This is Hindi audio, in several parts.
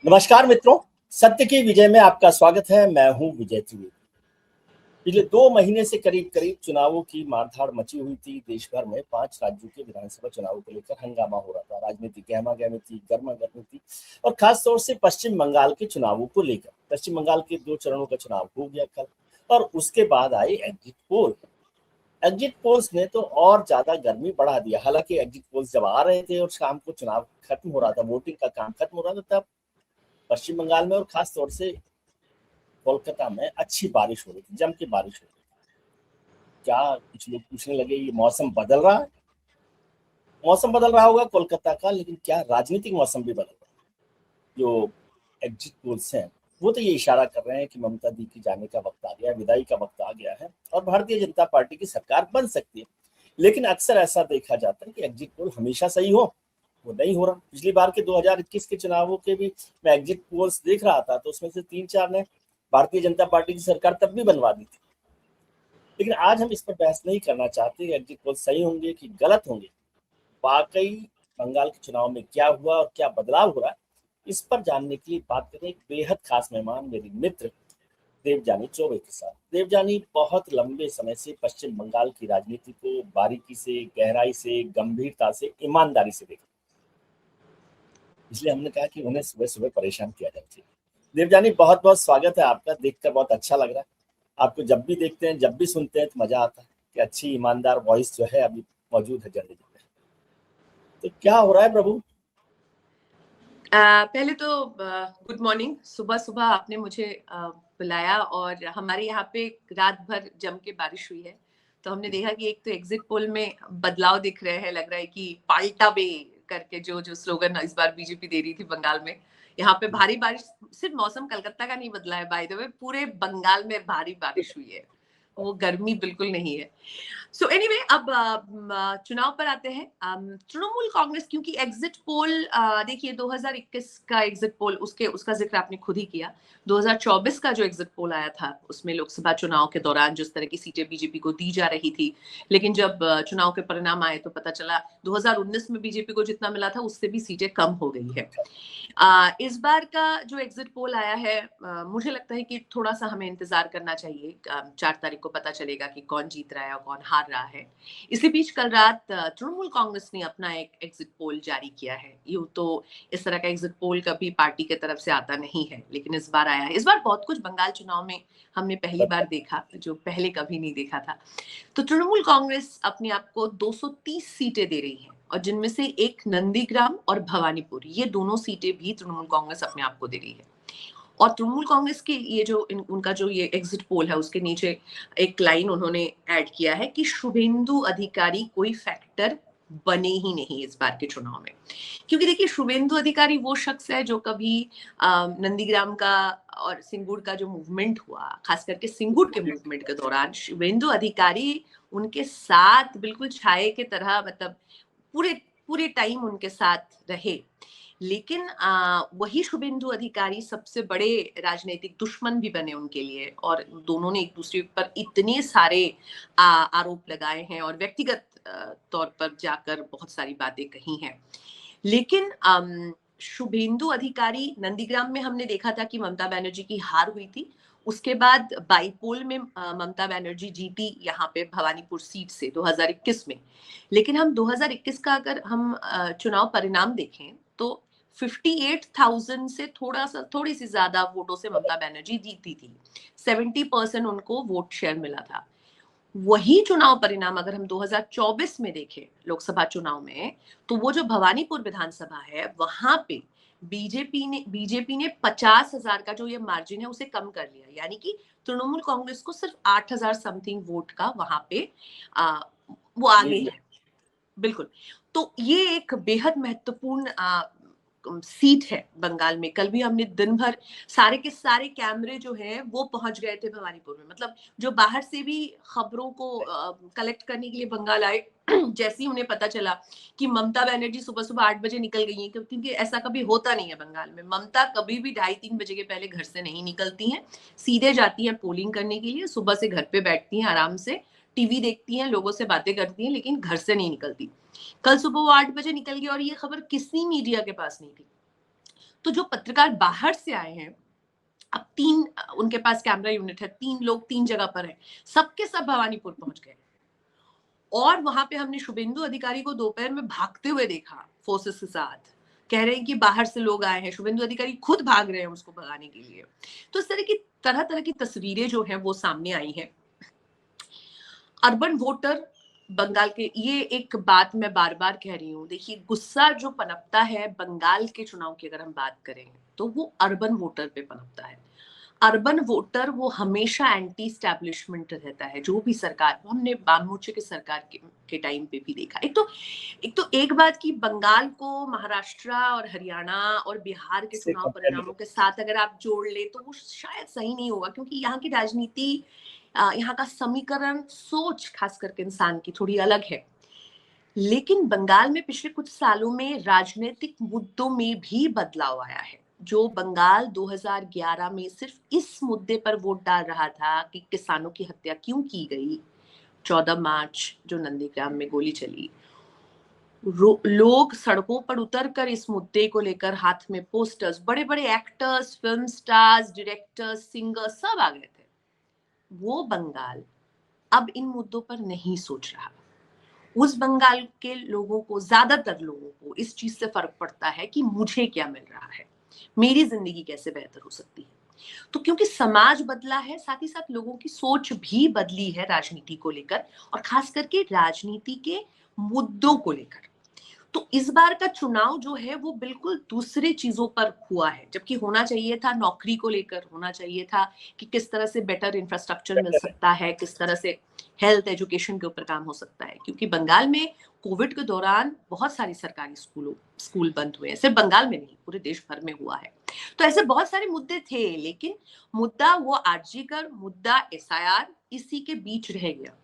नमस्कार मित्रों, सत्य की विजय में आपका स्वागत है। मैं हूं विजय त्रिवेदी। पिछले 2 महीने से करीब करीब चुनावों की मारधाड़ मची हुई थी। देश भर में 5 राज्यों के विधानसभा चुनावों को लेकर हंगामा हो रहा था। राजनीति गहमा गहमी थी, गर्मा गर्मी थी और खासतौर से पश्चिम बंगाल के चुनावों को लेकर। पश्चिम बंगाल के 2 चरणों का चुनाव हो गया कल और उसके बाद आए एग्जिट पोल। एग्जिट पोल्स ने तो और ज्यादा गर्मी बढ़ा दिया। हालांकि एग्जिट पोल्स जब आ रहे थे और शाम को चुनाव खत्म हो रहा था, वोटिंग का काम खत्म हो रहा था, तब पश्चिम बंगाल में और खास तौर से कोलकाता में अच्छी बारिश हो रही थी, जम के बारिश हो रही थी। क्या कुछ लोग पूछने लगे, ये मौसम बदल रहा है? मौसम बदल रहा होगा कोलकाता का, लेकिन क्या राजनीतिक मौसम भी बदल रहा है? जो एग्जिट पोल्स हैं वो तो ये इशारा कर रहे हैं कि ममता दी के जाने का वक्त आ गया है, विदाई का वक्त आ गया है और भारतीय जनता पार्टी की सरकार बन सकती है। लेकिन अक्सर ऐसा देखा जाता है कि एग्जिट पोल हमेशा सही हो, वो नहीं हो रहा। पिछली बार के 2021 के चुनावों के भी मैं एग्जिट पोल्स देख रहा था, तो उसमें से 3-4 ने भारतीय जनता पार्टी की सरकार तब भी बनवा दी थी। लेकिन आज हम इस पर बहस नहीं करना चाहते एग्जिट पोल सही होंगे कि गलत होंगे। वाकई बंगाल के चुनाव में क्या हुआ और क्या बदलाव हो रहा है, इस पर जानने के लिए बात करें एक बेहद खास मेहमान, मेरी मित्र देवजानी चौबे के साथ। देवजानी बहुत लंबे समय से पश्चिम बंगाल की राजनीति को बारीकी से, गहराई से, गंभीरता से, ईमानदारी से देखा, इसलिए हमने कहा कि उन्हें सुबह सुबह परेशान किया जाना चाहिए। देवजानी, बहुत बहुत स्वागत है आपका। देखकर बहुत अच्छा लग रहा है। आपको जब भी देखते हैं, जब भी सुनते हैं तो मजा आता है कि अच्छी ईमानदार वॉइस जो है अभी मौजूद है जनरल में। तो क्या हो रहा है प्रभु? पहले तो गुड मॉर्निंग। सुबह सुबह आपने मुझे बुलाया और हमारे यहाँ पे रात भर जम के बारिश हुई है। तो हमने देखा कि एक तो एग्जिट पोल में बदलाव दिख रहे हैं। लग रहा है कि पाल्टा बे करके जो जो स्लोगन इस बार बीजेपी दे रही थी बंगाल में, यहाँ पे भारी बारिश। सिर्फ मौसम कलकत्ता का नहीं बदला है, बाय द वे पूरे बंगाल में भारी बारिश हुई है। वो गर्मी बिल्कुल नहीं है। सो एनीवे, अब चुनाव पर आते हैं। तृणमूल कांग्रेस, क्योंकि एग्जिट पोल, देखिए 2021 का एग्जिट पोल, उसका जिक्र आपने खुद ही किया। 2024 का जो एग्जिट पोल आया था उसमें लोकसभा चुनाव के दौरान जिस तरह की सीटें बीजेपी को दी जा रही थी, लेकिन जब चुनाव के परिणाम आए तो पता चला 2019 में बीजेपी को जितना मिला था उससे भी सीटें कम हो गई है। इस बार का जो एग्जिट पोल आया है, मुझे लगता है कि थोड़ा सा हमें इंतजार करना चाहिए। 4 तारीख को पता चलेगा कि कौन जीत रहा है और कौन हार रहा है। इसी बीच कल रात तृणमूल कांग्रेस ने अपना एक एग्जिट पोल जारी किया है। यूं तो इस तरह का एग्जिट पोल कभी पार्टी की तरफ से आता नहीं है, लेकिन इस बार आया है। इस बार बहुत कुछ बंगाल चुनाव में हमने पहली बार देखा, जो पहले कभी नहीं देखा था। तो तृणमूल कांग्रेस अपने आप को 230 सीटें दे रही है और जिनमें से एक नंदीग्राम और भवानीपुर, ये दोनों सीटें भी तृणमूल कांग्रेस अपने आप को दे रही है। और तृणमूल कांग्रेस की ये जो उनका जो ये एग्जिट पोल है उसके नीचे एक लाइन उन्होंने ऐड किया है कि शुभेंदु अधिकारी कोई फैक्टर बने ही नहीं इस बार के चुनाव में। क्योंकि देखिए, शुभेंदु अधिकारी वो शख्स है जो कभी नंदीग्राम का और सिंगुर का जो मूवमेंट हुआ, खास करके सिंगुर के मूवमेंट के दौरान शुभेंदु अधिकारी उनके साथ बिल्कुल छाये के तरह, मतलब पूरे पूरे टाइम उनके साथ रहे। लेकिन वही शुभेंदु अधिकारी सबसे बड़े राजनीतिक दुश्मन भी बने उनके लिए, और दोनों ने एक दूसरे पर इतने सारे आरोप लगाए हैं और व्यक्तिगत तौर पर जाकर बहुत सारी बातें कही हैं। लेकिन शुभेंदु अधिकारी, नंदीग्राम में हमने देखा था कि ममता बनर्जी की हार हुई थी। उसके बाद बाईपोल में ममता बनर्जी जीती यहाँ पे भवानीपुर सीट से 2021 में। लेकिन हम 2021 का अगर हम चुनाव परिणाम देखें तो 58,000 से थोड़ी सी ज्यादा वोटों से ममता बनर्जी जीती थी। 70% उनको वोट शेयर मिला था। वही चुनाव परिणाम अगर हम 2024 में देखें लोकसभा चुनाव में, तो वो जो भवानीपुर विधानसभा है वहां पे बीजेपी ने 50,000 का जो ये मार्जिन है उसे कम कर लिया। यानी कि तृणमूल कांग्रेस को सिर्फ 8,000 समथिंग वोट का वहां पे वो आगे है। बिल्कुल। तो ये एक बेहद महत्वपूर्ण सीट है बंगाल में। कल भी हमने दिन भर सारे के सारे कैमरे जो है वो पहुंच गए थे भवानीपुर में। मतलब जो बाहर से भी खबरों को कलेक्ट करने के लिए बंगाल आए, जैसे ही उन्हें पता चला कि ममता बनर्जी सुबह सुबह 8 बजे निकल गई हैं, क्योंकि ऐसा कभी होता नहीं है बंगाल में। ममता कभी भी 2:30-3 बजे के पहले घर से नहीं निकलती हैं, सीधे जाती हैं पोलिंग करने के लिए। सुबह से घर पे बैठती हैं, आराम से टीवी देखती हैं, लोगों से बातें करती हैं, लेकिन घर से नहीं निकलती। कल सुबह वो 8 बजे निकल गई और ये खबर किसी मीडिया के पास नहीं थी। तो जो पत्रकार बाहर से आए हैं, अब 3 उनके पास कैमरा यूनिट है, 3 लोग 3 जगह पर हैं, सबके सब भवानीपुर पहुंच गए और वहां पे हमने शुभेंदु अधिकारी को दोपहर में भागते हुए देखा फोर्सेस के साथ। कह रहे हैं कि बाहर से लोग आए हैं, शुभेंदु अधिकारी खुद भाग रहे हैं उसको भगाने के लिए। तो इस तरह तरह की तस्वीरें जो हैं वो सामने आई हैं। अर्बन वोटर बंगाल के, ये एक बात मैं बार बार कह रही हूँ, देखिए गुस्सा जो पनपता है बंगाल के चुनाव की अगर हम बात करें तो वो अर्बन वोटर पे पनपता है। अर्बन वोटर वो हमेशा एंटी स्टैब्लिशमेंट रहता है, जो भी सरकार, हमने वाम मोर्चे के सरकार के टाइम पे भी देखा। एक बात की बंगाल को महाराष्ट्र और हरियाणा और बिहार के से चुनाव कंपेयर परिणामों के साथ अगर आप जोड़ ले तो वो शायद सही नहीं होगा, क्योंकि यहाँ की राजनीति, यहाँ का समीकरण, सोच खास करके इंसान की थोड़ी अलग है। लेकिन बंगाल में पिछले कुछ सालों में राजनीतिक मुद्दों में भी बदलाव आया है। जो बंगाल 2011 में सिर्फ इस मुद्दे पर वोट डाल रहा था कि किसानों की हत्या क्यों की गई, 14 मार्च जो नंदीग्राम में गोली चली, लोग सड़कों पर उतरकर इस मुद्दे को लेकर हाथ में पोस्टर्स, बड़े बड़े actors, film stars, directors, singers सब आ गए थे। वो बंगाल अब इन मुद्दों पर नहीं सोच रहा। उस बंगाल के लोगों को, ज्यादातर लोगों को इस चीज से फर्क पड़ता है कि मुझे क्या मिल रहा है, मेरी जिंदगी कैसे बेहतर हो सकती है। तो क्योंकि समाज बदला है, साथ ही साथ लोगों की सोच भी बदली है राजनीति को लेकर, और खास करके राजनीति के मुद्दों को लेकर। तो इस बार का चुनाव जो है वो बिल्कुल दूसरे चीजों पर हुआ है, जबकि होना चाहिए था नौकरी को लेकर, होना चाहिए था कि किस तरह से बेटर इंफ्रास्ट्रक्चर मिल सकता है, किस तरह से हेल्थ एजुकेशन के ऊपर काम हो सकता है। क्योंकि बंगाल में कोविड के दौरान बहुत सारी सरकारी स्कूल बंद हुए हैं, सिर्फ बंगाल में नहीं पूरे देश भर में हुआ है। तो ऐसे बहुत सारे मुद्दे थे, लेकिन मुद्दा वो आरजीकर, मुद्दा एसआईआर, इसी के बीच रह गया।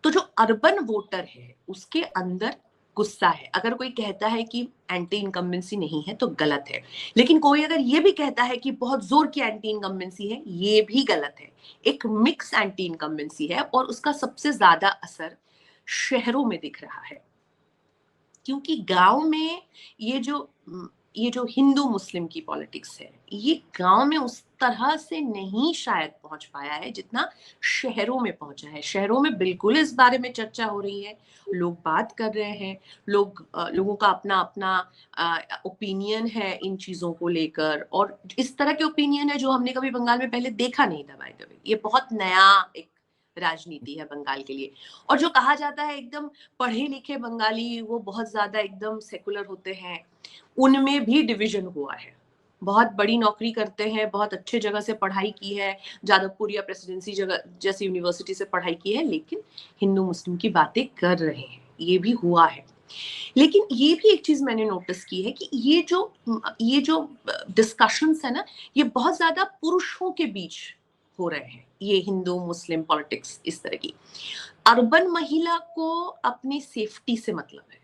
तो जो अर्बन वोटर है उसके अंदर गुस्सा है। अगर कोई कहता है कि एंटी इनकम्बेंसी नहीं है तो गलत है, लेकिन कोई अगर ये भी कहता है कि बहुत जोर की एंटी इनकम्बेंसी है, ये भी गलत है। एक मिक्स एंटी इनकम्बेंसी है, और उसका सबसे ज्यादा असर शहरों में दिख रहा है। क्योंकि गांव में ये जो हिंदू मुस्लिम की पॉलिटिक्स है, ये गांव में उस तरह से नहीं शायद पहुंच पाया है जितना शहरों में पहुंचा है। शहरों में बिल्कुल इस बारे में चर्चा हो रही है, लोग बात कर रहे हैं, लोगों का अपना अपना ओपिनियन है इन चीजों को लेकर, और इस तरह के ओपिनियन है जो हमने कभी बंगाल में पहले देखा नहीं था। बाय द वे, ये बहुत नया एक राजनीति है बंगाल के लिए। और जो कहा जाता है एकदम पढ़े लिखे बंगाली वो बहुत ज्यादा एकदम सेकुलर होते हैं, उनमें भी डिवीजन हुआ है। बहुत बड़ी नौकरी करते हैं, बहुत अच्छे जगह से पढ़ाई की है, जादवपुर या प्रेसिडेंसी जगह जैसी यूनिवर्सिटी से पढ़ाई की है, लेकिन हिंदू मुस्लिम की बातें कर रहे हैं, ये भी हुआ है। लेकिन ये भी एक चीज मैंने नोटिस की है कि ये जो डिस्कशंस है ना, ये बहुत ज्यादा पुरुषों के बीच हो रहे हैं, ये हिंदू मुस्लिम पॉलिटिक्स इस तरह की। अर्बन महिला को अपनी सेफ्टी से मतलब है।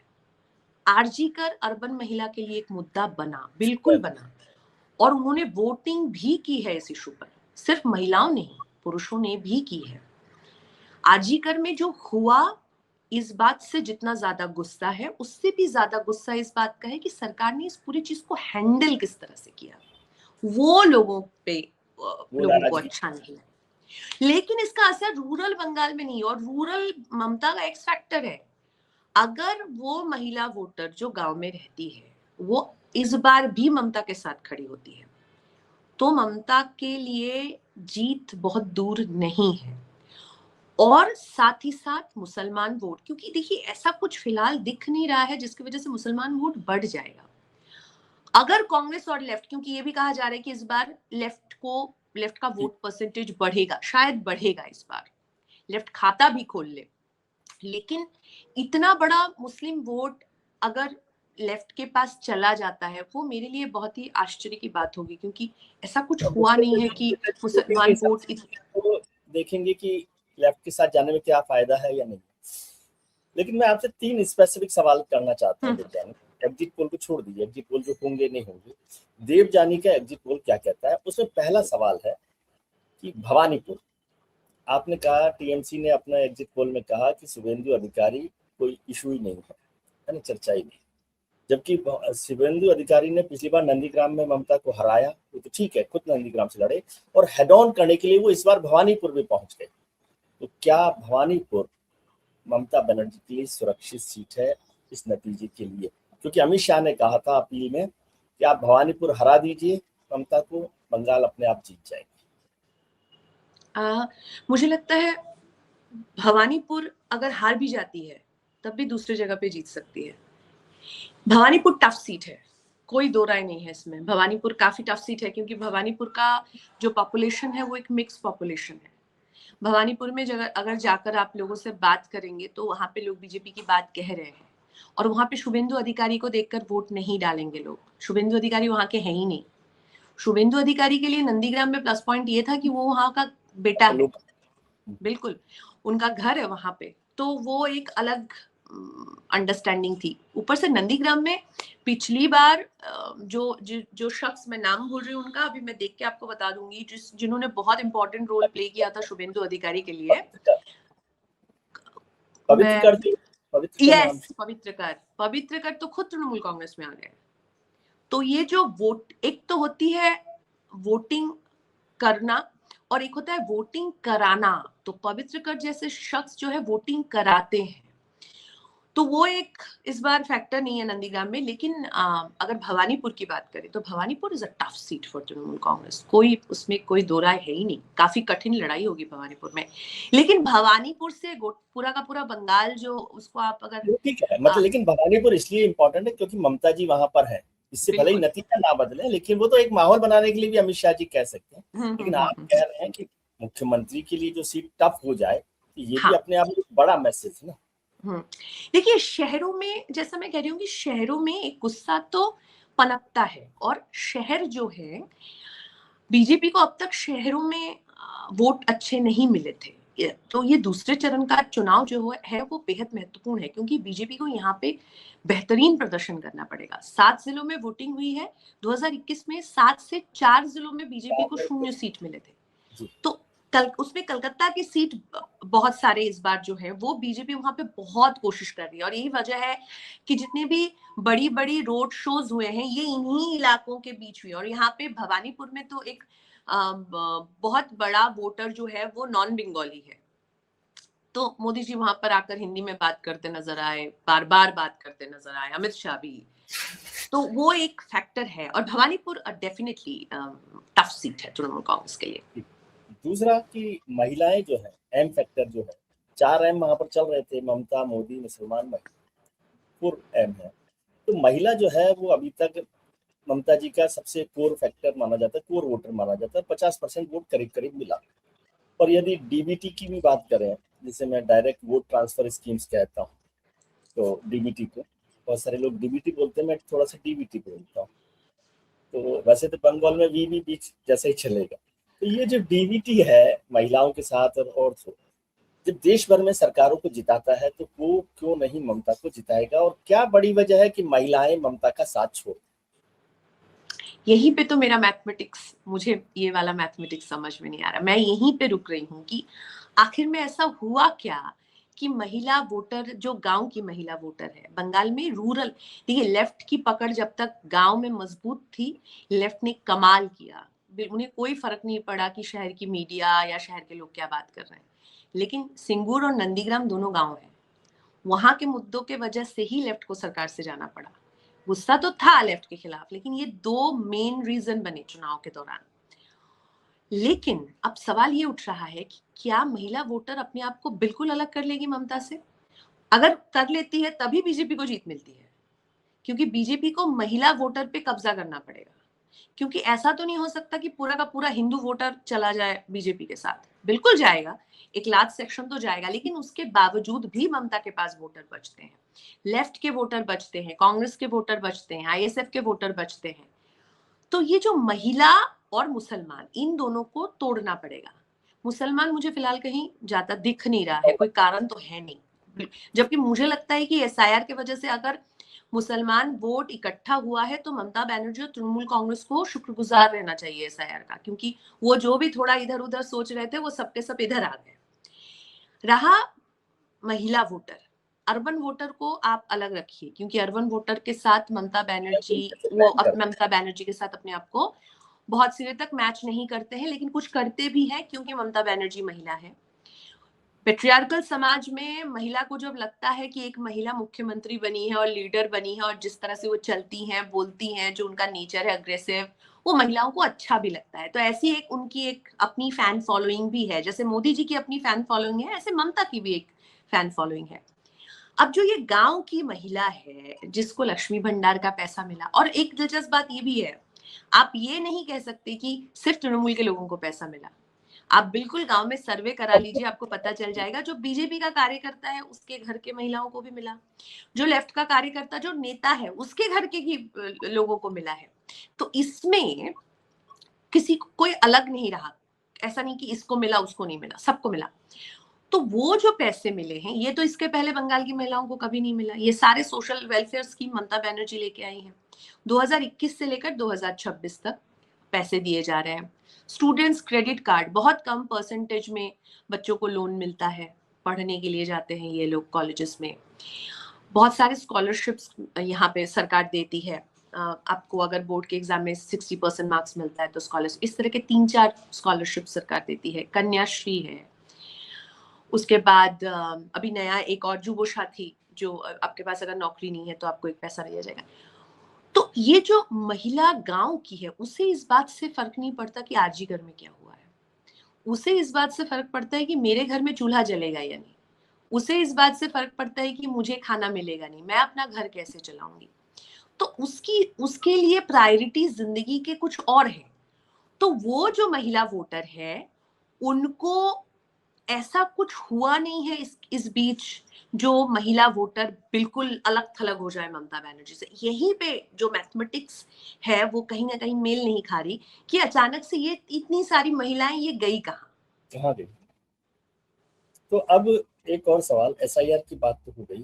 आरजीकर अर्बन महिला के लिए एक मुद्दा बना, बिल्कुल बना, और उन्होंने वोटिंग भी की है इस इशू पर। सिर्फ महिलाओं नहीं, पुरुषों ने भी की है। आरजीकर में जो हुआ, इस बात से जितना ज्यादा गुस्सा है, उससे भी ज्यादा गुस्सा इस बात का है कि सरकार ने इस पूरी चीज को हैंडल किस तरह से किया, वो लोगों को अच्छा नहीं लगा। लेकिन इसका असर रूरल बंगाल में नहीं, और रूरल ममता का एक्स फैक्टर है। अगर वो महिला वोटर जो गांव में रहती है वो इस बार भी ममता के साथ खड़ी होती है, तो ममता के लिए जीत बहुत दूर नहीं है। और साथ ही साथ मुसलमान वोट, क्योंकि देखिए ऐसा कुछ फिलहाल दिख नहीं रहा है जिसकी वजह से मुसलमान वोट बढ़ जाएगा। अगर कांग्रेस और लेफ्ट, क्योंकि ये भी कहा जा रहा है कि इस बार लेफ्ट का वोट परसेंटेज बढ़ेगा, शायद बढ़ेगा इस बार, लेफ्ट खाता भी खोल ले, लेकिन इतना बड़ा मुस्लिम वोट अगर लेफ्ट के पास चला जाता है, वो मेरे लिए बहुत ही आश्चर्य की बात होगी, क्योंकि ऐसा कुछ हुआ नहीं है कि मुसलमान वोट तो देखेंगे कि लेफ्ट के साथ जाने में क्या फायदा है या नहीं। लेकिन मैं आपसे 3 स्पेसिफिक सवाल करना चाहता हूँ देवजानी। एग्जिट पोल को छोड़ दीजिए, एग्जिट पोल जो होंगे नहीं होंगे, देवजानी का एग्जिट पोल क्या कहता है। उसमें पहला सवाल है कि भवानीपुर, आपने कहा टीएमसी ने अपना एग्जिट पोल में कहा कि शुभेंदु अधिकारी कोई इशू ही नहीं है, चर्चा ही नहीं, जबकि शुभेंदु अधिकारी ने पिछली बार नंदीग्राम में ममता को हराया, वो तो ठीक है, खुद नंदीग्राम से लड़े, और हेड ऑन करने के लिए वो इस बार भवानीपुर भी पहुंच गए। तो क्या भवानीपुर ममता बनर्जी के लिए सुरक्षित सीट है इस नतीजे के लिए? क्योंकि अमित शाह ने कहा था अपील में कि आप भवानीपुर हरा दीजिए ममता को, बंगाल अपने आप जीत जाएगी। मुझे लगता है भवानीपुर अगर हार भी जाती है तब भी दूसरी जगह पे जीत सकती है। भवानीपुर टफ सीट है, कोई दो राय नहीं है इसमें। भवानीपुर काफी टफ सीट है क्योंकि भवानीपुर का जो पॉपुलेशन है वो एक मिक्स पॉपुलेशन है। भवानीपुर में अगर जाकर आप लोगों से बात करेंगे तो वहां पे लोग बीजेपी की बात कह रहे हैं, और वहां पे शुभेंदु अधिकारी को देखकर वोट नहीं डालेंगे लोग। शुभेंदु अधिकारी वहां के हैं ही नहीं। शुभेंदु अधिकारी के लिए नंदीग्राम में प्लस पॉइंट ये था कि वो वहां का बेटा है, बिल्कुल उनका घर है वहां पे, तो वो एक अलग अंडरस्टैंडिंग थी। ऊपर से नंदीग्राम में पिछली बार जो शख्स, मैं नाम भूल रही हूँ उनका, अभी मैं देख के आपको बता दूंगी, जिन्होंने बहुत इंपॉर्टेंट रोल प्ले किया था शुभेंदु अधिकारी के लिए। पवित्रकर तो खुद तृणमूल कांग्रेस में आ गए। तो ये जो वोट, एक तो होती है वोटिंग करना और एक होता है वोटिंग कराना। तो पवित्रकर जैसे शख्स जो है वोटिंग कराते हैं, तो वो एक इस बार फैक्टर नहीं है नंदीग्राम में। लेकिन अगर भवानीपुर की बात करें तो Bhawanipur is a tough seat for Trinamool Congress, उसमें कोई दो राय है ही नहीं। काफी कठिन लड़ाई होगी भवानीपुर में। लेकिन भवानीपुर से पूरा का पूरा बंगाल जो, उसको आप अगर ठीक है, मतलब लेकिन भवानीपुर इसलिए इम्पोर्टेंट है क्योंकि ममता जी वहां पर है। इससे भले ही नतीजा ना बदले, लेकिन वो तो एक माहौल बनाने के लिए भी अमित शाह जी कह सकते हैं। लेकिन आप कह रहे हैं कि मुख्यमंत्री के लिए जो सीट टफ हो जाए, तो ये भी अपने आप में बड़ा मैसेज है ना। देखिए, शहरों में, जैसा मैं कह रही हूँ कि शहरों में एक गुस्सा तो पनपता है, और शहर जो है, बीजेपी को अब तक शहरों में वोट अच्छे नहीं मिले थे। तो ये दूसरे चरण का चुनाव जो है वो बेहद महत्वपूर्ण है, क्योंकि बीजेपी को यहाँ पे बेहतरीन प्रदर्शन करना पड़ेगा। 7 जिलों में वोटिंग हुई है 2021 में, 7 से 4 जिलों में बीजेपी को 0 सीट मिले थे। तो उसमें कलकत्ता की सीट बहुत सारे इस बार जो है वो बीजेपी वहां पे बहुत कोशिश कर रही है, और यही वजह है कि जितने भी बड़ी बड़ी रोड शोज हुए हैं ये इन्हीं इलाकों के बीच हुए। और यहाँ पे भवानीपुर में तो एक बहुत बड़ा वोटर जो है वो नॉन बंगाली है, तो मोदी जी वहां पर आकर हिंदी में बात करते नजर आए, बार बार बात करते नजर आए, अमित शाह भी। तो वो एक फैक्टर है, और भवानीपुर डेफिनेटली टफ सीट है तृणमूल कांग्रेस के लिए। दूसरा कि महिलाएं जो है, एम फैक्टर जो है, 4 एम वहां पर चल रहे थे, ममता, मोदी, मुसलमान, महिला, 4 एम है। तो महिला जो है वो अभी तक ममता जी का सबसे कोर फैक्टर माना जाता है, कोर वोटर माना जाता है। 50% वोट करीब करीब मिला। और यदि डीबीटी की भी बात करें, जिसे मैं डायरेक्ट वोट ट्रांसफर स्कीम्स कहता हूँ, तो डीबीटी को बहुत सारे लोग डीबीटी बोलते हैं, मैं थोड़ा सा डीबीटी बोलता हूँ। तो वैसे तो बंगाल में वी बीच जैसे ही चलेगा। तो ये जो डीबीटी है महिलाओं के साथ, और जब देश भर में सरकारों को जिताता है तो वो क्यों नहीं ममता को जिताएगा? और क्या बड़ी वजह है कि महिलाएं ममता का साथ छोड़? यहीं पे तो मेरा मैथमेटिक्स, मुझे ये वाला मैथमेटिक्स समझ में नहीं आ रहा। मैं यहीं पे रुक रही हूँ कि आखिर में ऐसा हुआ क्या कि महिला वोटर, जो गांव की महिला वोटर है बंगाल में, रूरल, देखिए लेफ्ट की पकड़ जब तक गांव में मजबूत थी, लेफ्ट ने कमाल किया। उन्हें कोई फर्क नहीं पड़ा कि शहर की मीडिया या शहर के लोग क्या बात कर रहे हैं। लेकिन सिंगूर और नंदीग्राम दोनों गांव हैं, वहां के मुद्दों के वजह से ही लेफ्ट को सरकार से जाना पड़ा। गुस्सा तो था लेफ्ट के खिलाफ, लेकिन ये 2 मेन रीजन बने चुनाव के दौरान। लेकिन अब सवाल ये उठ रहा है कि क्या महिला वोटर अपने आप को बिल्कुल अलग कर लेगी ममता से? अगर कर लेती है तभी बीजेपी को जीत मिलती है, क्योंकि बीजेपी को महिला वोटर पे कब्जा करना पड़ेगा। क्योंकि ऐसा तो नहीं हो सकता कि पूरा का पूरा हिंदू वोटर चला जाए बीजेपी के साथ। बिल्कुल जाएगा, एक लार्ज सेक्शन तो जाएगा, लेकिन उसके बावजूद भी ममता के पास वोटर बचते हैं, लेफ्ट के वोटर बचते हैं, कांग्रेस के वोटर बचते हैं, आईएसएफ के वोटर बचते हैं। तो ये जो महिला और मुसलमान, इन दोनों को तोड़ना पड़ेगा। मुसलमान मुझे फिलहाल कहीं जाता दिख नहीं रहा है, कोई कारण तो है नहीं। जबकि मुझे लगता है कि एसआईआर की वजह से अगर मुसलमान वोट इकट्ठा हुआ है तो ममता बनर्जी और तृणमूल कांग्रेस को शुक्रगुजार रहना चाहिए एसआईआर का, क्योंकि वो जो भी थोड़ा इधर उधर सोच रहे थे वो सबके सब इधर आ गए। रहा महिला वोटर, अर्बन वोटर को आप अलग रखिए, क्योंकि अर्बन वोटर के साथ ममता बनर्जी, वो ममता बनर्जी के साथ अपने आप को बहुत सिरे तक मैच नहीं करते हैं, लेकिन कुछ करते भी हैं क्योंकि ममता बनर्जी महिला है। पेट्रियार्कल समाज में महिला को जब लगता है कि एक महिला मुख्यमंत्री बनी है और लीडर बनी है और जिस तरह से वो चलती हैं, बोलती हैं, जो उनका नेचर है अग्रेसिव, वो महिलाओं को अच्छा भी लगता है। तो ऐसी एक उनकी एक अपनी फैन फॉलोइंग भी है। जैसे मोदी जी की अपनी फैन फॉलोइंग है, ऐसे ममता की भी एक फैन फॉलोइंग है। अब जो ये गांव की महिला है जिसको लक्ष्मी भंडार का पैसा मिला, और एक दिलचस्प बात ये भी है, आप ये नहीं कह सकते कि सिर्फ तृणमूल के लोगों को पैसा मिला। आप बिल्कुल गांव में सर्वे करा लीजिए, आपको पता चल जाएगा जो बीजेपी का कार्यकर्ता है उसके घर के महिलाओं को भी मिला, जो लेफ्ट का कार्यकर्ता, जो नेता है, उसके घर के ही लोगों को मिला है। तो इसमें किसी को कोई अलग नहीं रहा, ऐसा नहीं कि इसको मिला उसको नहीं मिला, सबको मिला। तो वो जो पैसे मिले हैं, ये तो इसके पहले बंगाल की महिलाओं को कभी नहीं मिला। ये सारे social welfare scheme Mamata Banerjee लेके आई है। 2021 से लेकर 2026 तक पैसे दिए जा रहे हैं। स्टूडेंट्स क्रेडिट कार्ड, बहुत कम परसेंटेज में बच्चों को लोन मिलता है, पढ़ने के लिए जाते हैं ये लोग कॉलेजेस में। बहुत सारे स्कॉलरशिप्स यहाँ पे सरकार देती है। आपको अगर बोर्ड के एग्जाम में 60% मार्क्स मिलता है तो स्कॉलरशिप, इस तरह के 3-4 स्कॉलरशिप सरकार देती है। कन्याश्री है। उसके बाद अभी नया एक और जुबो साथी, जो आपके पास अगर नौकरी नहीं है तो आपको एक पैसा दिया जाएगा। तो ये जो महिला गांव की है, उसे इस बात से फर्क नहीं पड़ता कि आरजी घर में क्या हुआ है। उसे इस बात से फर्क पड़ता है कि मेरे घर में चूल्हा जलेगा या नहीं। उसे इस बात से फर्क पड़ता है कि मुझे खाना मिलेगा नहीं, मैं अपना घर कैसे चलाऊंगी। तो उसकी उसके लिए प्रायोरिटी जिंदगी के कुछ और है। तो वो जो महिला वोटर है, उनको ऐसा कुछ हुआ नहीं है इस बीच जो महिला वोटर बिल्कुल अलग थलग हो जाए ममता बनर्जी से। यहीं पे जो मैथमेटिक्स है वो कहीं ना कहीं मेल नहीं खा रही कि अचानक से ये इतनी सारी महिलाएं ये गई कहाँ। गई। तो अब एक और सवाल, एसआईआर की बात तो हो गई।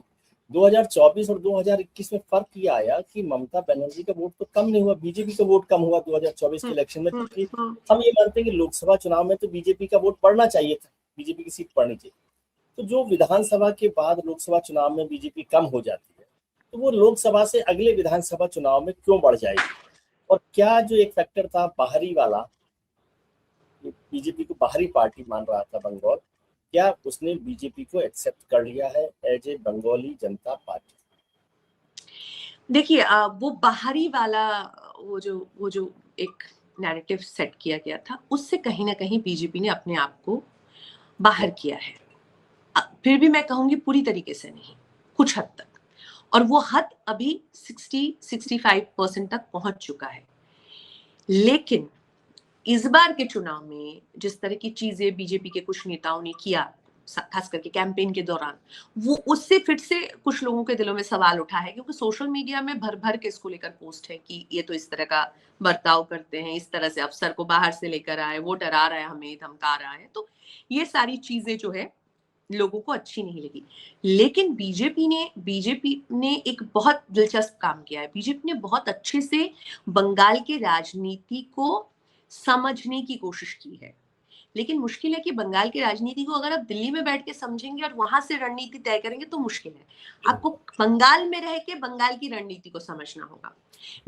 2024 और 2021 में फर्क ये आया कि ममता बनर्जी का वोट तो कम नहीं हुआ, बीजेपी का वोट कम हुआ 2024 के इलेक्शन में। क्योंकि हम ये मानते हैं कि लोकसभा चुनाव में तो बीजेपी का वोट बढ़ना चाहिए था, बीजेपी की सीट बढ़नी चाहिए। तो जो विधानसभा के बाद लोकसभा चुनाव में बीजेपी कम हो जाती है, तो वो लोकसभा से अगले विधानसभा चुनाव में क्यों बढ़ जाएगी? और क्या जो एक फैक्टर था बाहरी वाला, बीजेपी को बाहरी पार्टी मान रहा था बंगाल, क्या उसने बीजेपी को एक्सेप्ट कर लिया है as a Bengali Janata party? देखिए, वो बाहरी वाला वो जो एक नैरेटिव सेट किया गया था, उससे कहीं ना कहीं बीजेपी ने अपने आप को बाहर किया है। फिर भी मैं कहूंगी पूरी तरीके से नहीं, कुछ हद तक। और वो हद अभी 60-65% तक पहुंच चुका है। लेकिन इस बार के चुनाव में जिस तरह की चीजें बीजेपी के कुछ नेताओं ने किया, खास करके कैंपेन के दौरान, वो उससे फिर से कुछ लोगों के दिलों में सवाल उठा है। क्योंकि सोशल मीडिया में भर भर के इसको लेकर पोस्ट है कि ये तो इस तरह का बर्ताव करते हैं, इस तरह से अफसर को बाहर से लेकर आए, वो डरा रहा है हमें, धमका रहा है। तो ये सारी चीजें जो है लोगों को अच्छी नहीं लगी। लेकिन बीजेपी ने एक बहुत दिलचस्प काम किया है। बीजेपी ने बहुत अच्छे से बंगाल के राजनीति को समझने की कोशिश की है। लेकिन मुश्किल है कि बंगाल की राजनीति को अगर आप दिल्ली में बैठ के समझेंगे और वहां से रणनीति तय करेंगे तो मुश्किल है। आपको बंगाल में रह के बंगाल की रणनीति को समझना होगा।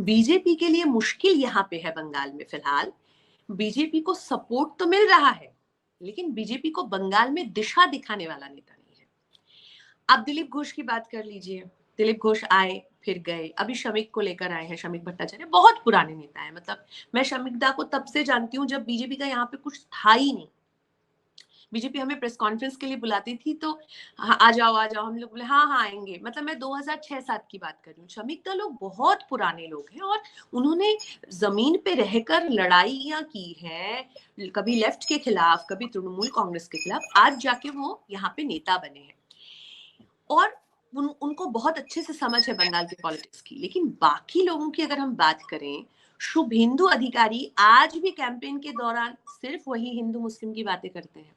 बीजेपी के लिए मुश्किल यहाँ पे है बंगाल में फिलहाल। बीजेपी को सपोर्ट तो मिल रहा है, लेकिन बीजेपी को बंगाल में दिशा दिखाने वाला नेता नहीं है। आप दिलीप घोष की बात कर लीजिए। दिलीप घोष आए फिर गए, अभी शमीक को लेकर आए हैं, शमीक भट्टाचार्य, बहुत पुराने नेता है। मतलब मैं शमीक दा को तब से जानती हूँ जब बीजेपी का यहाँ पे कुछ था ही नहीं। बीजेपी हमें प्रेस कॉन्फ्रेंस के लिए बुलाती थी तो हाँ, आ जाओ हम लोग बोले हाँ आएंगे। मतलब मैं 2006-7 की बात कर रही हूँ। शमीक दा लोग बहुत पुराने लोग हैं और उन्होंने जमीन पे रहकर लड़ाइयां की हैं, कभी लेफ्ट के खिलाफ, कभी तृणमूल कांग्रेस के खिलाफ। आज जाके वो यहाँ पे नेता बने हैं और उनको बहुत अच्छे से समझ है बंगाल की पॉलिटिक्स की। लेकिन बाकी लोगों की अगर हम बात करें, शुभेंदु अधिकारी आज भी कैंपेन के दौरान सिर्फ वही हिंदू मुस्लिम की बातें करते हैं।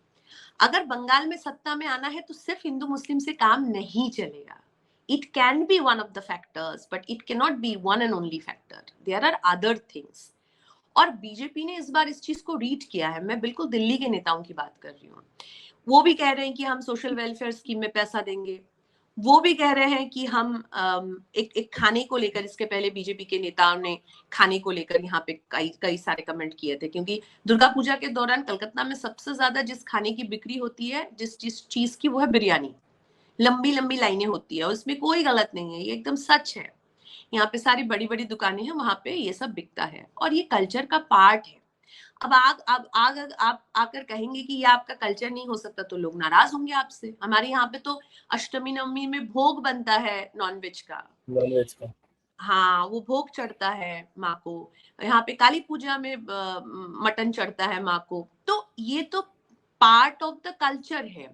अगर बंगाल में सत्ता में आना है तो सिर्फ हिंदू मुस्लिम से काम नहीं चलेगा। It can be one of the factors but it can not be one and only factor. There are other things. और बीजेपी ने इस बार इस चीज को रीड किया है। मैं बिल्कुल दिल्ली के नेताओं की बात कर रही हूँ। वो भी कह रहे हैं कि हम सोशल वेलफेयर स्कीम में पैसा देंगे, वो भी कह रहे हैं कि हम एक खाने को लेकर, इसके पहले बीजेपी के नेताओं ने खाने को लेकर यहाँ पे कई सारे कमेंट किए थे, क्योंकि दुर्गा पूजा के दौरान कलकत्ता में सबसे ज्यादा जिस खाने की बिक्री होती है, जिस चीज की, वो है बिरयानी। लंबी लंबी लाइनें होती है, उसमें कोई गलत नहीं है, ये एकदम सच है। यहाँ पे सारी बड़ी बड़ी दुकानें हैं, वहां पे ये सब बिकता है और ये कल्चर का पार्ट है। अब आप आकर कहेंगे कि ये आपका कल्चर नहीं हो सकता, तो लोग नाराज होंगे आपसे। हमारे यहाँ पे तो अष्टमी नवमी में भोग बनता है नॉनवेज का। नॉनवेज का। हाँ, वो भोग चढ़ता है माँ को। यहाँ पे काली पूजा में मटन चढ़ता है माँ को। तो ये तो पार्ट ऑफ द कल्चर है।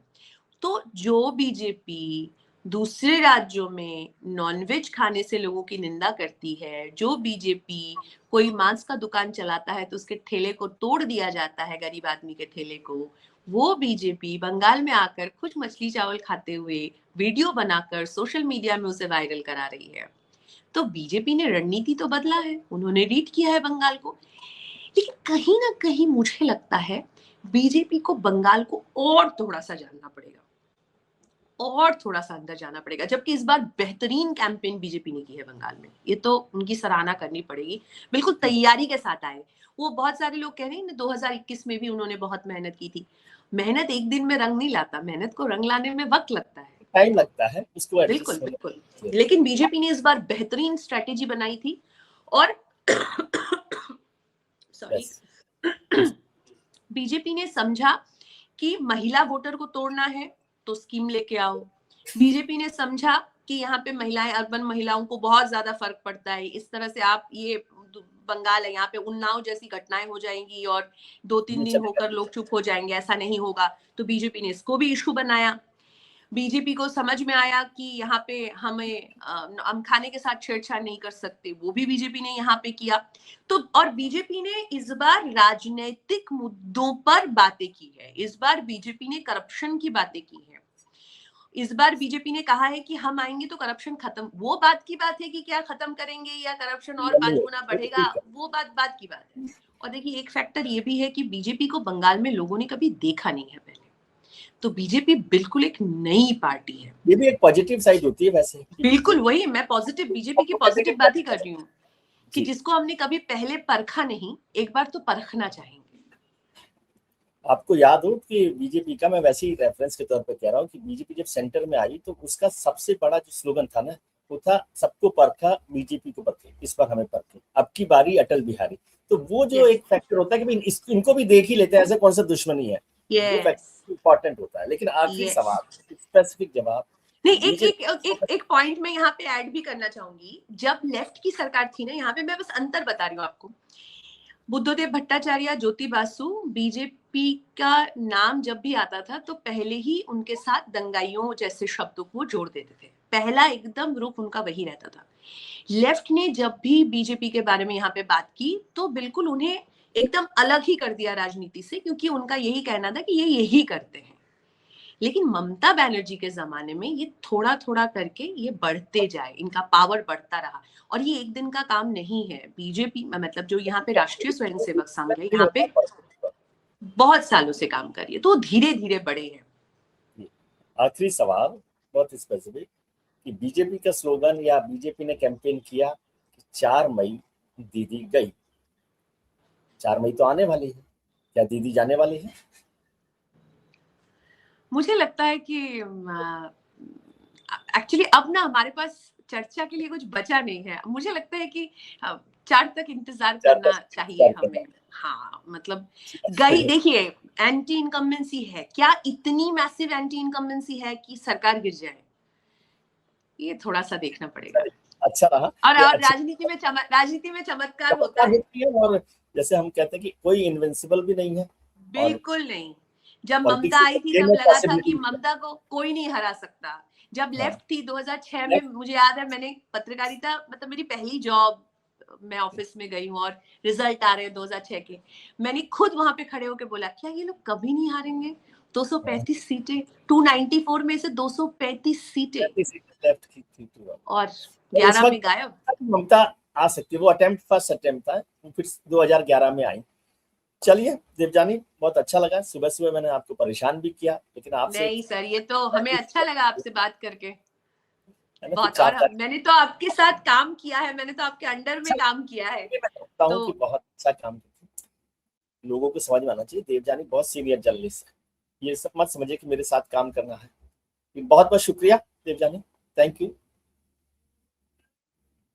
तो जो बीजेपी दूसरे राज्यों में नॉनवेज खाने से लोगों की निंदा करती है, जो बीजेपी कोई मांस का दुकान चलाता है तो उसके ठेले को तोड़ दिया जाता है, गरीब आदमी के ठेले को, वो बीजेपी बंगाल में आकर खुद मछली चावल खाते हुए वीडियो बनाकर सोशल मीडिया में उसे वायरल करा रही है। तो बीजेपी ने रणनीति तो बदला है, उन्होंने रीड किया है बंगाल को। लेकिन कहीं ना कहीं मुझे लगता है बीजेपी को बंगाल को और थोड़ा सा जानना पड़ेगा, और थोड़ा सा अंदर जाना पड़ेगा। जबकि इस बार बेहतरीन कैंपेन बीजेपी ने की है बंगाल में, ये तो उनकी सराहना करनी पड़ेगी। बिल्कुल तैयारी के साथ आए वो। बहुत सारे लोग कह रहे हैं 2021 में भी उन्होंने बहुत मेहनत की थी। मेहनत एक दिन में रंग नहीं लाता, मेहनत को रंग लाने में वक्त लगता है, टाइम लगता है उसको बिल्कुल एडजस्ट बिल्कुल। होने। लेकिन बीजेपी ने इस बार बेहतरीन स्ट्रेटेजी बनाई थी और सॉरी, बीजेपी ने समझा कि महिला वोटर को तोड़ना है तो स्कीम लेके आओ। बीजेपी ने समझा कि यहाँ पे महिलाएं, अर्बन महिलाओं को बहुत ज्यादा फर्क पड़ता है, इस तरह से आप ये बंगाल है, यहाँ पे उन्नाव जैसी घटनाएं हो जाएंगी और 2-3 दिन होकर लोग चुप हो जाएंगे, ऐसा नहीं होगा। तो बीजेपी ने इसको भी इशू बनाया। बीजेपी को समझ में आया कि यहाँ पे हम खाने के साथ छेड़छाड़ नहीं कर सकते, वो भी बीजेपी ने यहाँ पे किया। तो और बीजेपी ने इस बार राजनीतिक मुद्दों पर बातें की है। इस बार बीजेपी ने करप्शन की बातें की है। इस बार बीजेपी ने कहा है कि हम आएंगे तो करप्शन खत्म। वो बात की बात है कि क्या खत्म करेंगे या करप्शन और 5 गुना बढ़ेगा, वो बात की बात है। और देखिए एक फैक्टर ये भी है कि बीजेपी को बंगाल में लोगों ने कभी देखा नहीं है पहले। तो बीजेपी बिल्कुल एक नई पार्टी है। ये भी एक पॉजिटिव साइड होती है वैसे। बिल्कुल वही, मैं पॉजिटिव, बीजेपी की पॉजिटिव बात ही कर रही हूँ कि जिसको हमने कभी पहले परखा नहीं, एक बार तो परखना चाहेंगे। आपको याद हो कि बीजेपी का, मैं वैसे ही रेफरेंस के तौर पे कह रहा हूँ कि बीजेपी जब सेंटर में आई तो उसका सबसे बड़ा जो स्लोगन था ना, वो था सबको परखा बीजेपी को परखे, इस बार हमें परखे, अब की बारी अटल बिहारी। तो वो जो एक फैक्टर होता है कि इनको भी देख ही लेते हैं, ऐसे कौन सा दुश्मनी है, वो फैक्टर इंपॉर्टेंट होता है। लेकिन आखिरी सवाल, स्पेसिफिक जवाब नहीं, एक पॉइंट में यहाँ पे ऐड भी करना चाहूंगी। जब लेफ्ट की सरकार थी ना, यहाँ पे मैं बस अंतर बता रही हूँ आपको, बुद्धदेव भट्टाचार्य, ज्योति बासु, बीजेपी का नाम जब भी आता था तो पहले ही उनके साथ दंगाइयों जैसे शब्दों को जोड़ देते थे। पहला एकदम रुख उनका वही रहता था। लेफ्ट ने जब भी बीजेपी के बारे में यहाँ पे बात की तो बिल्कुल उन्हें एकदम अलग ही कर दिया राजनीति से, क्योंकि उनका यही कहना था कि ये यही करते हैं। लेकिन ममता बनर्जी के जमाने में ये थोड़ा थोड़ा करके ये बढ़ते जाए, इनका पावर बढ़ता रहा। और ये एक दिन का काम नहीं है। बीजेपी मतलब जो यहाँ पे राष्ट्रीय स्वयंसेवक संघ है, यहाँ पे बहुत सालों से काम कर रही है, तो धीरे धीरे बढ़े हैं। आखिरी सवाल बहुत स्पेसिफिक कि बीजेपी का स्लोगन या बीजेपी ने कैंपेन किया कि 4 मई दीदी गई। 4 मई तो आने वाली है, क्या दीदी जाने वाली है? मुझे लगता है कि एक्चुअली अब ना हमारे पास चर्चा के लिए कुछ बचा नहीं है। मुझे लगता है कि 4 तक इंतजार करना चाहिए हमें। हाँ, मतलब गई, देखिए एंटी इनकम्बेंसी है क्या, इतनी मैसिव एंटी इनकम्बेंसी है कि सरकार गिर जाए, ये थोड़ा सा देखना पड़ेगा। अच्छा रहा। और राजनीति में चमत्कार होता है। और जैसे हम कहते हैं कि कोई इनविंसिबल भी नहीं है, बिल्कुल नहीं। जब ममता आई थी तब लगा था कि ममता को कोई नहीं हरा सकता। जब लेफ्ट थी 2006 में, मुझे याद है मैंने पत्रकारिता, मतलब मेरी पहली जॉब, मैं ऑफिस में गई हूँ और रिजल्ट आ रहे हैं 2006 के, मैंने खुद वहां पे खड़े होकर बोला क्या ये लोग कभी नहीं हारेंगे। 235 सीटें, 294 में से 235 सीटें लेफ्ट की थी और 11 में गायब। ममता आ सकती है, वो फर्स्ट अटेम्प्ट था, फिर 2011 में आई। चलिए देवजानी, बहुत अच्छा लगा। सुबह सुबह मैंने आपको परेशान भी किया, लेकिन आपसे नहीं सर, ये तो हमें अच्छा लगा आपसे बात करके। है ना। बहुत, और मैंने तो आपके साथ काम किया है, मैंने तो आपके अंडर में काम किया है। मैं कहता हूँ कि बहुत अच्छा काम करते हैं। लोगों को समझ में आना चाहिए देवजानी बहुत सीनियर जर्नलिस्ट है, ये सब मत समझिए कि मेरे साथ काम करना है। बहुत बहुत शुक्रिया देवजानी, थैंक यू।